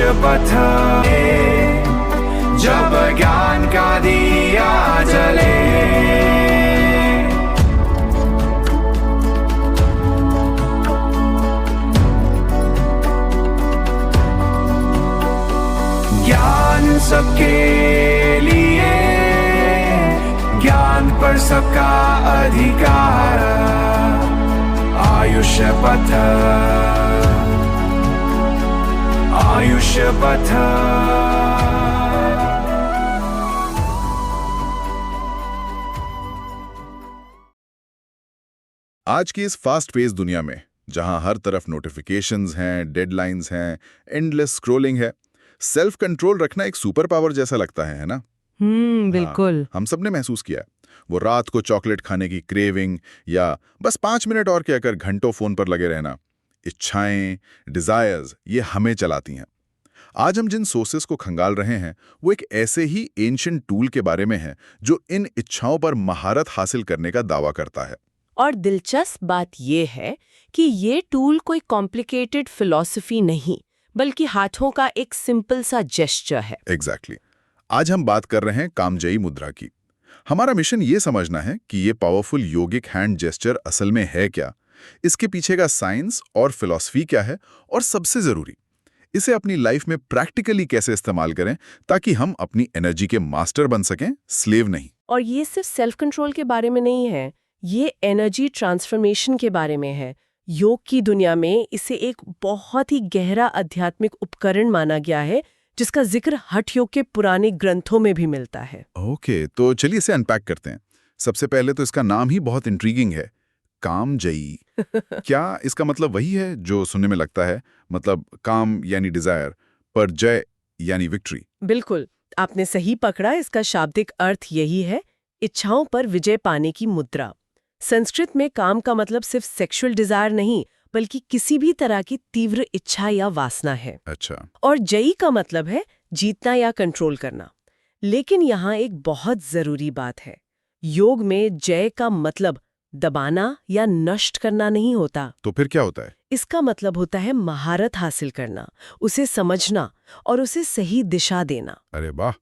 पथ जब ज्ञान का दिया जले। ज्ञान सबके लिए, ज्ञान पर सबका अधिकार। आयुष्य पथ, आयुष्य पथ। आज की इस फास्ट पेस दुनिया में जहां हर तरफ नोटिफिकेशंस हैं, डेडलाइंस हैं, एंडलेस स्क्रॉलिंग है, सेल्फ कंट्रोल रखना एक सुपर पावर जैसा लगता है ना? बिल्कुल। हम सब ने महसूस किया है। वो रात को चॉकलेट खाने की क्रेविंग या बस 5 मिनट और कहकर घंटों फोन पर लगे रहना। इच्छाएं, डिजायर्स, ये हमें चलाती हैं। आज हम जिन सोर्सेस को खंगाल रहे हैं वो एक ऐसे ही एंशिएंट टूल के बारे में है जो इन इच्छाओं पर महारत हासिल करने का दावा करता है। और दिलचस्प बात यह है कि ये टूल कोई कॉम्प्लिकेटेड फिलॉसफी नहीं, बल्कि हाथों का एक सिंपल सा जेस्चर है। एग्जैक्टली। आज हम बात कर रहे हैं कामजयी मुद्रा की। हमारा मिशन ये समझना है कि ये पावरफुल योगिक हैंड जेस्चर असल में है क्या, इसके पीछे का साइंस और फिलॉसफी क्या है, और सबसे जरूरी, इसे अपनी लाइफ में प्रैक्टिकली कैसे इस्तेमाल करें ताकि हम अपनी एनर्जी के मास्टर बन सकें, स्लेव नहीं। और ये सिर्फ सेल्फ कंट्रोल के बारे में नहीं है, ये एनर्जी ट्रांसफॉर्मेशन के बारे में है। योग की दुनिया में इसे एक बहुत ही गहरा आध्यात्मिक उपकरण माना गया है, जिसका जिक्र हठ योग के पुराने ग्रंथों में भी मिलता है। ओके, तो चलिए इसे अनपैक करते हैं। सबसे पहले तो इसका नाम ही बहुत इंट्रीगिंग है, कामजयी। क्या इसका मतलब वही है जो सुनने में लगता है, मतलब काम यानी डिजायर, पर जय यानी विक्ट्री? बिल्कुल, आपने सही पकड़ा। इसका शाब्दिक अर्थ यही है, इच्छाओं पर विजय पाने की मुद्रा। संस्कृत में काम का मतलब सिर्फ सेक्सुअल डिजायर नहीं, बल्कि किसी भी तरह की तीव्र इच्छा या वासना है। अच्छा। और जयी का मतलब है जीतना या कंट्रोल करना। लेकिन यहाँ एक बहुत जरूरी बात है, योग में जय का मतलब दबाना या नष्ट करना नहीं होता। तो फिर क्या होता है? इसका मतलब होता है महारत हासिल करना, उसे समझना और उसे सही दिशा देना। अरे वाह!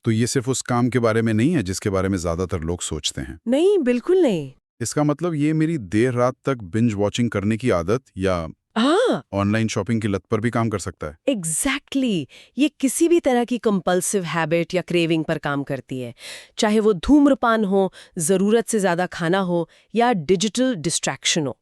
तो ये सिर्फ उस काम के बारे में नहीं है जिसके बारे में ज्यादातर लोग सोचते हैं। नहीं, बिल्कुल नहीं। इसका मतलब ये मेरी देर रात तक बिंज वॉचिंग करने की आदत या हाँ, ऑनलाइन शॉपिंग की लत पर भी काम कर सकता है। एग्जैक्टली। ये किसी भी तरह की कंपल्सिव हैबिट या क्रेविंग पर काम करती है, चाहे वो धूम्रपान हो, जरूरत से ज्यादा खाना हो या डिजिटल डिस्ट्रैक्शन हो।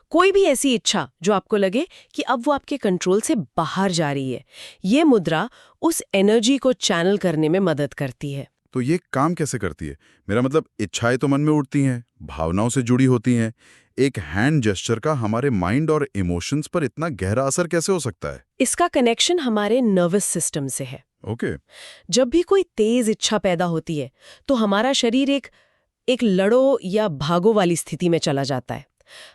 कोई भी ऐसी इच्छा जो आपको लगे कि अब वो आपके कंट्रोल से बाहर जा रही है, ये मुद्रा उस एनर्जी को चैनल करने में मदद करती है। तो ये काम कैसे करती है? मेरा मतलब इच्छाएं तो मन में उठती हैं, भावनाओं से जुड़ी होती हैं। एक हैंड जेस्चर का हमारे माइंड और इमोशंस पर इतना गहरा असर कैसे हो सकता है? इसका कनेक्शन हमारे नर्वस सिस्टम से है। ओके। जब भी कोई तेज इच्छा पैदा होती है तो हमारा शरीर एक लड़ो या भागो वाली स्थिति में चला जाता है।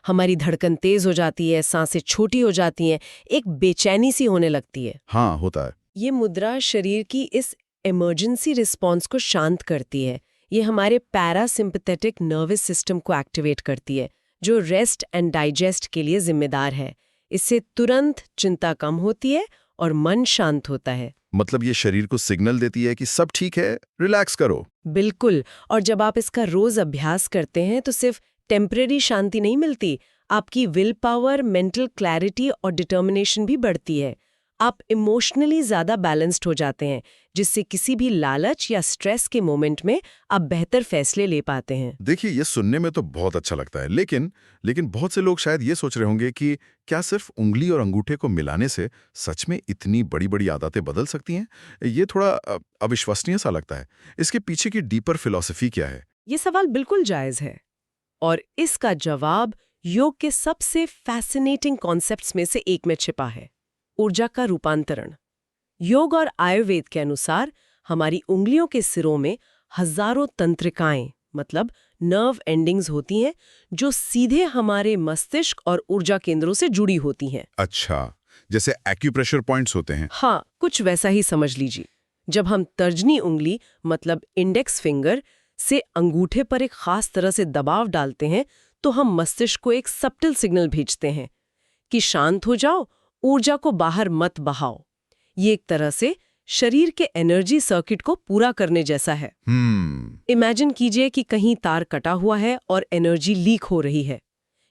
हमारी धड़कन तेज हो जाती है, सांसें छोटी हो जाती हैं, एक बेचैनी सी होने लगती है। हाँ, होता है। ये मुद्रा शरीर की इस इमरजेंसी रिस्पॉन्स को शांत करती है। ये हमारे पैरासिम्पैथेटिक नर्वस सिस्टम को एक्टिवेट करती है, जो रेस्ट एंड डाइजेस्ट के लिए जिम्मेदार है। इससे तुरंत चिंता कम होती है और मन शांत होता है। मतलब ये शरीर को सिग्नल देती है कि सब ठीक है, रिलैक्स करो। बिल्कुल। और जब आप इसका रोज अभ्यास करते हैं तो सिर्फ टेम्परेरी शांति नहीं मिलती, आपकी विल पावर, मेंटल क्लैरिटी और डिटर्मिनेशन भी बढ़ती है। आप इमोशनली ज्यादा बैलेंस्ड हो जाते हैं, जिससे किसी भी लालच या स्ट्रेस के मोमेंट में आप बेहतर फैसले ले पाते हैं। देखिए, ये सुनने में तो बहुत अच्छा लगता है, लेकिन बहुत से लोग शायद ये सोच रहे होंगे कि क्या सिर्फ उंगली और अंगूठे को मिलाने से सच में इतनी बड़ी-बड़ी आदतें बदल सकती हैं? ये थोड़ा अविश्वसनीय सा लगता है। इसके पीछे की डीपर फिलॉसफी क्या है? ये सवाल बिल्कुल जायज है, और इसका जवाब योग के सबसे फैसिनेटिंग कॉन्सेप्ट्स में से एक में छिपा है, ऊर्जा का रूपांतरण। योग और आयुर्वेद के अनुसार हमारी उंगलियों के सिरों में हजारों तंत्रिकाएं, मतलब नर्व एंडिंग्स होती हैं, जो सीधे हमारे मस्तिष्क और ऊर्जा केंद्रों से जुड़ी होती हैं। अच्छा, जैसे एक्यूप्रेशर पॉइंट्स होते हैं। हाँ, कुछ वैसा ही समझ लीजिए। जब हम तर्जनी उंगली, मतलब इंडेक्स फिंगर, से अंगूठे पर एक खास तरह से दबाव डालते हैं, तो हम मस्तिष्क को एक सब्टिल सिग्नल भेजते हैं कि शांत हो जाओ, ऊर्जा को बाहर मत बहाओ। ये एक तरह से शरीर के एनर्जी सर्किट को पूरा करने जैसा है। इमेजिन कीजिए कि कहीं तार कटा हुआ है और एनर्जी लीक हो रही है।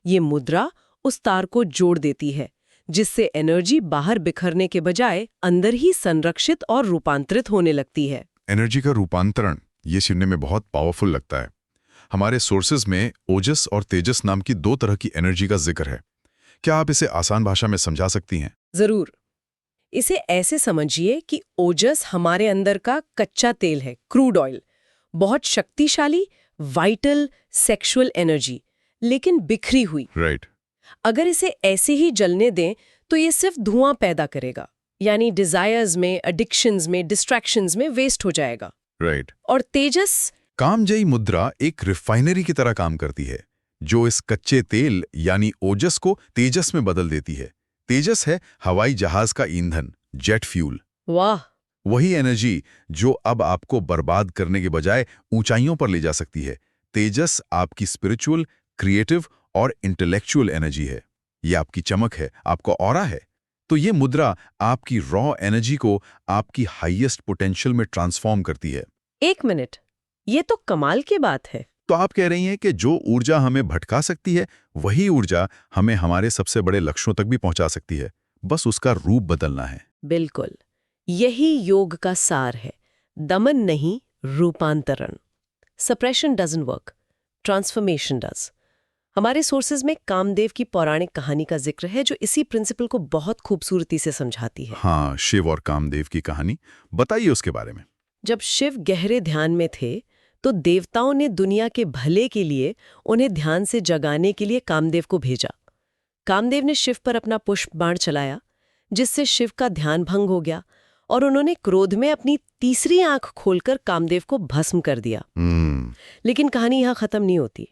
ये मुद्रा उस तार को जोड़ देती है, जिससे एनर्जी बाहर बिखरने के बजाय अंदर ही संरक्षित और रूपांतरित होने लगती है। एनर्जी का रूपांतरण, ये सुनने में बहुत पावरफुल लगता है। हमारे सोर्सेज में ओजस और तेजस नाम की 2 तरह की एनर्जी का जिक्र है। क्या आप इसे आसान भाषा में समझा सकती हैं? जरूर। इसे ऐसे समझिए कि ओजस हमारे अंदर का कच्चा तेल है, क्रूड ऑयल, बहुत शक्तिशाली, वाइटल, सेक्सुअल एनर्जी, लेकिन बिखरी हुई। राइट। अगर इसे ऐसे ही जलने दें तो ये सिर्फ धुआं पैदा करेगा, यानी डिजायर्स में, एडिक्शंस में, डिस्ट्रैक्शंस में वेस्ट हो जाएगा। राइट। और तेजस, कामजयी मुद्रा एक रिफाइनरी की तरह काम करती है, जो इस कच्चे तेल यानी ओजस को तेजस में बदल देती है। तेजस है हवाई जहाज का ईंधन, जेट फ्यूल। वाह! वही एनर्जी जो अब आपको बर्बाद करने के बजाय ऊंचाइयों पर ले जा सकती है। तेजस आपकी स्पिरिचुअल, क्रिएटिव और इंटेलेक्चुअल एनर्जी है। ये आपकी चमक है, आपका ऑरा है। तो ये मुद्रा आपकी रॉ एनर्जी को आपकी हाईएस्ट पोटेंशियल में ट्रांसफॉर्म करती है। 1 मिनट, ये तो कमाल की बात है। तो आप कह रही हैं कि जो ऊर्जा हमें भटका सकती है, वही ऊर्जा हमें हमारे सबसे बड़े लक्ष्यों तक भी पहुंचा सकती है। बस उसका रूप बदलना है। बिल्कुल, यही योग का सार है। दमन नहीं, रूपांतरण। Suppression doesn't work, transformation does. हमारे सोर्सेज में कामदेव की पौराणिक कहानी का जिक्र है जो इसी प्रिंसिपल को बहुत खूबसूरती से समझाती है। हाँ, शिव और कामदेव की कहानी बताइए उसके बारे में। जब शिव गहरे ध्यान में थे तो देवताओं ने दुनिया के भले के लिए उन्हें ध्यान से जगाने के लिए कामदेव को भेजा। कामदेव ने शिव पर अपना पुष्प बाण चलाया, जिससे शिव का ध्यान भंग हो गया और उन्होंने क्रोध में अपनी तीसरी आंख खोलकर कामदेव को भस्म कर दिया। लेकिन कहानी यहां खत्म नहीं होती।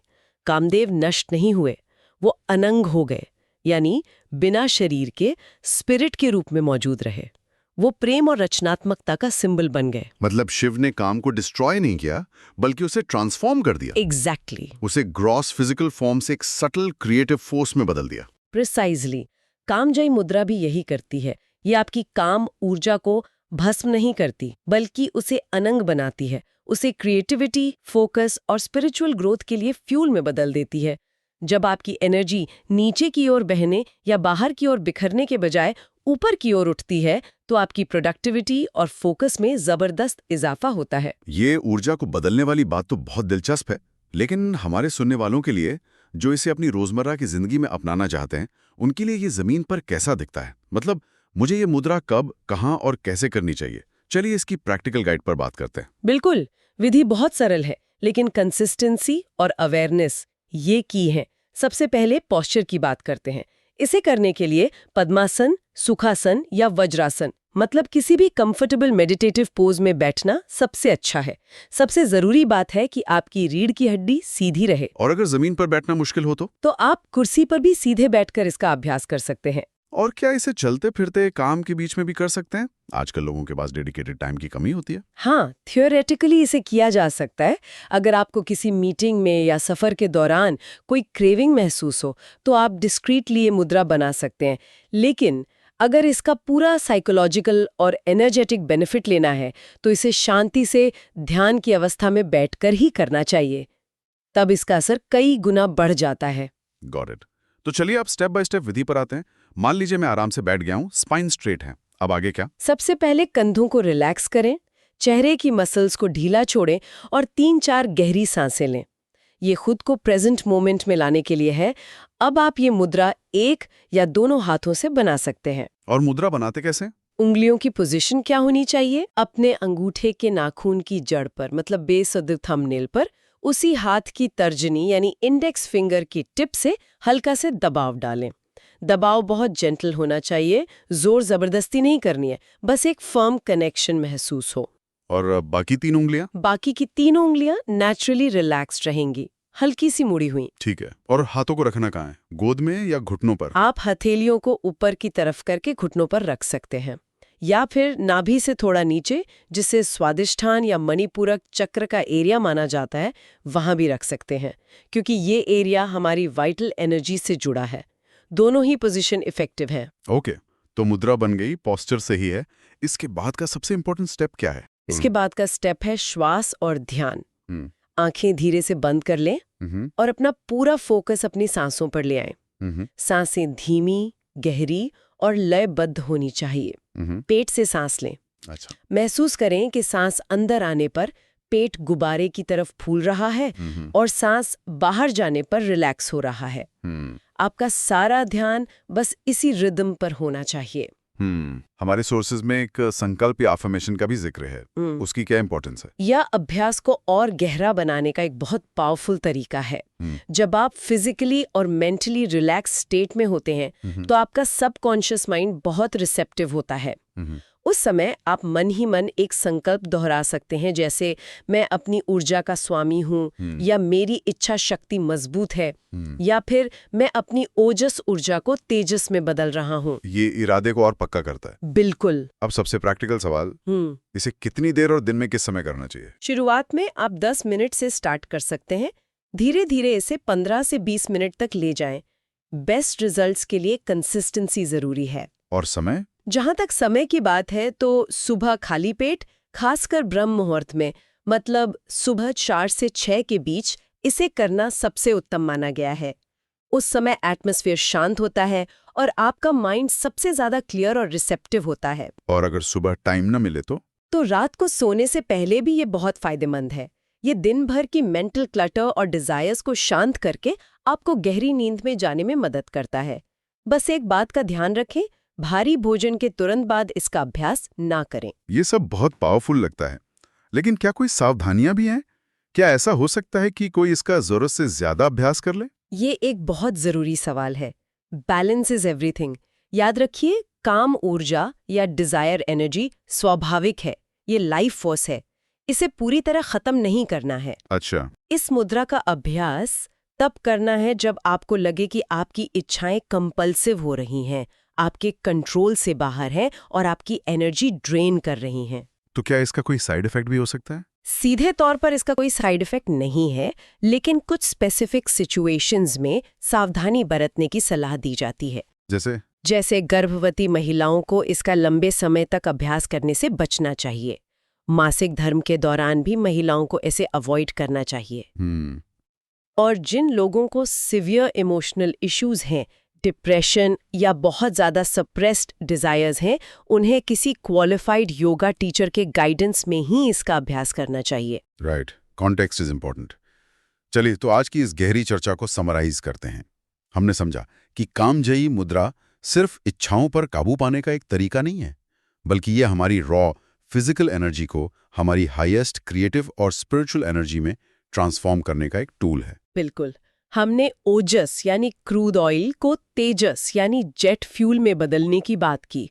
कामदेव नष्ट नहीं हुए, वो अनंग हो गए, यानी बिना शरीर के स्पिरिट के रूप में मौजूद रहे। वो प्रेम और रचनात्मकता का सिंबल बन गए। मतलब शिव ने काम को डिस्ट्रॉय नहीं किया, बल्कि उसे ट्रांसफॉर्म कर दिया। एग्जैक्टली। उसे ग्रॉस फिजिकल फॉर्म से एक सटल क्रिएटिव फोर्स में बदल दिया। प्रिसाइजली। कामजयी मुद्रा भी यही करती है। ये आपकी काम ऊर्जा को भस्म नहीं करती, बल्कि उसे अनंग बनाती है, उसे क्रिएटिविटी, फोकस और स्पिरिचुअल ग्रोथ के लिए फ्यूल में बदल देती है। जब आपकी एनर्जी नीचे की ओर बहने या बाहर की ओर बिखरने के बजाय ऊपर की ओर उठती है, तो आपकी प्रोडक्टिविटी और फोकस में जबरदस्त इजाफा होता है। ये ऊर्जा को बदलने वाली बात तो बहुत दिलचस्प है, लेकिन हमारे सुनने वालों के लिए जो इसे अपनी रोजमर्रा की जिंदगी में अपनाना चाहते हैं, उनके लिए ये जमीन पर कैसा दिखता है? मतलब मुझे ये मुद्रा कब, कहां और कैसे करनी चाहिए? चलिए इसकी प्रैक्टिकल गाइड पर बात करते हैं। बिल्कुल, विधि बहुत सरल है, लेकिन कंसिस्टेंसी और अवेयरनेस ये की है। सबसे पहले पोस्चर की बात करते हैं। इसे करने के लिए पद्मासन, सुखासन या वज्रासन, मतलब किसी भी कंफर्टेबल मेडिटेटिव पोज में बैठना सबसे अच्छा है। सबसे जरूरी बात है कि आपकी रीढ़ की हड्डी सीधी रहे। और अगर जमीन पर बैठना मुश्किल हो तो आप कुर्सी पर भी सीधे बैठकर इसका अभ्यास कर सकते हैं। और क्या इसे चलते फिरते काम के बीच में भी कर सकते हैं? आजकल लोगों के पास डेडिकेटेड टाइम की कमी होती है। हाँ, थियोरेटिकली इसे किया जा सकता है। अगर आपको किसी मीटिंग में या सफर के दौरान कोई क्रेविंग महसूस हो तो आप डिस्क्रीटली ये मुद्रा बना सकते हैं। लेकिन अगर इसका पूरा साइकोलॉजिकल और एनर्जेटिक बेनिफिट लेना है तो इसे शांति से ध्यान की अवस्था में बैठकर ही करना चाहिए। तब इसका असर कई गुना बढ़ जाता है। Got it. तो चलिए आप स्टेप बाय स्टेप विधि पर आते हैं। मान लीजिए मैं आराम से बैठ गया हूं, स्पाइन स्ट्रेट है। अब आगे क्या? सबसे पहले कंधों को रिलैक्स करें, चेहरे की मसल्स को ढीला छोड़ें और 3-4 गहरी सांसें लें। ये खुद को प्रेजेंट मोमेंट में लाने के लिए है। अब आप ये मुद्रा एक या दोनों हाथों से बना सकते हैं। और मुद्रा बनाते कैसे? उंगलियों की पोजीशन क्या होनी चाहिए? अपने अंगूठे के नाखून की जड़ पर, मतलब बेस ऑफ द थंबनेल पर, उसी हाथ की तर्जनी यानी इंडेक्स फिंगर की टिप से हल्का से दबाव डालें। दबाव बहुत जेंटल होना चाहिए, जोर जबरदस्ती नहीं करनी है, बस एक फर्म कनेक्शन महसूस हो। और बाकी 3 उंगलियां? बाकी की 3 उंगलियां नेचुरली रिलैक्स्ड रहेंगी, हल्की सी मुड़ी हुई। ठीक है। और हाथों को रखना कहाँ है? गोद में या घुटनों पर? आप हथेलियों को ऊपर की तरफ करके घुटनों पर रख सकते हैं, या फिर नाभि से थोड़ा नीचे, जिसे स्वादिष्ठान या मणिपूरक चक्र का एरिया माना जाता है, वहां भी रख सकते हैं, क्योंकि ये एरिया हमारी वाइटल एनर्जी से जुड़ा है। दोनों ही पोजीशन इफेक्टिव है। ओके। तो मुद्रा बन गई, पोस्चर सही है। इसके बाद का सबसे इंपॉर्टेंट स्टेप क्या है? इसके बाद का स्टेप है श्वास और ध्यान। हम्म, आंखें धीरे से बंद कर लें हम्म, और अपना पूरा फोकस अपनी सांसों पर ले आएं। हम्म, सांसें धीमी, गहरी और लयबद्ध होनी चाहिए। हम्म, पेट से सांस लें। अच्छा। महसूस करें कि सांस अंदर आने पर पेट गुब्बारे की तरफ फूल रहा है और सांस बाहर जाने पर रिलैक्स हो रहा है। आपका सारा ध्यान बस इसी रिदम पर होना चाहिए। हमारे सोर्सेज में एक संकल्प या अफर्मेशन का भी जिक्र है, उसकी क्या इंपॉर्टेंस है? यह अभ्यास को और गहरा बनाने का एक बहुत पावरफुल तरीका है। जब आप फिजिकली और मेंटली रिलैक्स स्टेट में होते हैं तो आपका सबकॉन्शियस माइंड बहुत रिसेप्टिव होता है। उस समय आप मन ही मन एक संकल्प दोहरा सकते हैं, जैसे मैं अपनी ऊर्जा का स्वामी हूँ, या मेरी इच्छा शक्ति मजबूत है, या फिर मैं अपनी ओजस ऊर्जा को तेजस में बदल रहा हूँ। ये इरादे को और पक्का करता है। बिल्कुल। अब सबसे प्रैक्टिकल सवाल, इसे कितनी देर और दिन में किस समय करना चाहिए? शुरुआत में आप 10 मिनट से स्टार्ट कर सकते हैं। धीरे धीरे इसे 15 से 20 मिनट तक ले जाएं। बेस्ट रिजल्ट्स के लिए कंसिस्टेंसी जरूरी है। और समय? जहां तक समय की बात है तो सुबह खाली पेट, खासकर ब्रह्म मुहूर्त में, मतलब सुबह 4 से 6 के बीच इसे करना सबसे उत्तम माना गया है। उस समय एटमॉस्फेयर शांत होता है और आपका माइंड सबसे ज्यादा क्लियर और रिसेप्टिव होता है। और अगर सुबह टाइम न मिले तो रात को सोने से पहले भी ये बहुत फायदेमंद है। ये दिन भर की मेंटल क्लटर और डिजायर्स को शांत करके आपको गहरी नींद में जाने में मदद करता है। बस एक बात का ध्यान रखें, भारी भोजन के तुरंत बाद इसका अभ्यास ना करें। ये सब बहुत पावरफुल लगता है, लेकिन क्या कोई सावधानियां भी हैं? क्या ऐसा हो सकता है कि कोई इसका जरूरत से ज्यादा अभ्यास कर ले? ये एक बहुत जरूरी सवाल है। Balance is everything. याद रखिए, काम ऊर्जा या डिजायर एनर्जी स्वाभाविक है, ये लाइफ फोर्स है। इसे पूरी तरह खत्म नहीं करना है। अच्छा। इस मुद्रा का अभ्यास तब करना है जब आपको लगे कि आपकी इच्छाएं कंपल्सिव हो रही हैं, आपके कंट्रोल से बाहर हैं और आपकी एनर्जी ड्रेन कर रही हैं। तो क्या इसका कोई साइड इफेक्ट भी हो सकता है? सीधे तौर पर इसका कोई साइड इफेक्ट नहीं है, लेकिन कुछ स्पेसिफिक सिचुएशंस में सावधानी बरतने की सलाह दी जाती है। जैसे गर्भवती महिलाओं को इसका लंबे समय तक अभ्यास करने से बचना चाहिए। मासिक धर्म के दौरान भी महिलाओं को इसे अवॉइड करना चाहिए। और जिन लोगों को सिवियर इमोशनल इश्यूज हैं, डिप्रेशन या बहुत ज़्यादा सप्रेस्ड डिज़ायर्स हैं, उन्हें किसी क्वालिफाइड योगा टीचर के गाइडेंस में ही इसका अभ्यास करना चाहिए। Right, context is important. चलिए, तो आज की इस गहरी चर्चा को समराइज करते हैं। हमने समझा कि कामजयी मुद्रा सिर्फ इच्छाओं पर काबू पाने का एक तरीका नहीं है, बल्कि यह हमारी रॉ फिजिकल एनर्जी को हमारी हाईएस्ट क्रिएटिव और स्पिरिचुअल एनर्जी में ट्रांसफॉर्म करने का एक टूल है। बिल्कुल। हमने ओजस यानी क्रूड ऑयल को तेजस यानी जेट फ्यूल में बदलने की बात की।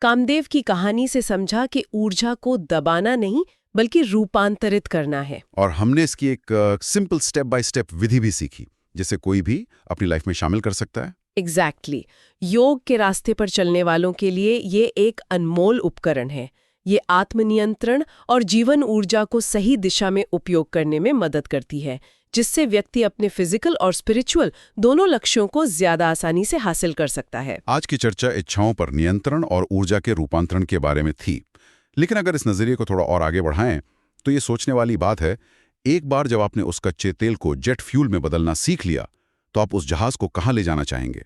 कामदेव की कहानी से समझा कि ऊर्जा को दबाना नहीं बल्कि रूपांतरित करना है। और हमने इसकी एक सिंपल स्टेप बाय स्टेप विधि भी सीखी, जिसे कोई भी अपनी लाइफ में शामिल कर सकता है। एग्जैक्टली। योग के रास्ते पर चलने वालों के लिए ये एक अनमोल उपकरण है। ये आत्मनियंत्रण और जीवन ऊर्जा को सही दिशा में उपयोग करने में मदद करती है, जिससे व्यक्ति अपने फिजिकल और स्पिरिचुअल दोनों लक्ष्यों को ज्यादा आसानी से हासिल कर सकता है। आज की चर्चा इच्छाओं पर नियंत्रण और ऊर्जा के रूपांतरण के बारे में थी, लेकिन अगर इस नजरिए को थोड़ा और आगे बढ़ाएं तो ये सोचने वाली बात है, एक बार जब आपने उस कच्चे तेल को जेट फ्यूल में बदलना सीख लिया तो आप उस जहाज को कहाँ ले जाना चाहेंगे?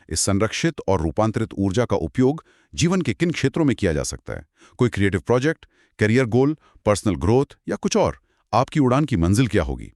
इस संरक्षित और रूपांतरित ऊर्जा का उपयोग जीवन के किन क्षेत्रों में किया जा सकता है? कोई creative project, career goal, personal growth या कुछ और? आपकी उड़ान की मंजिल क्या होगी?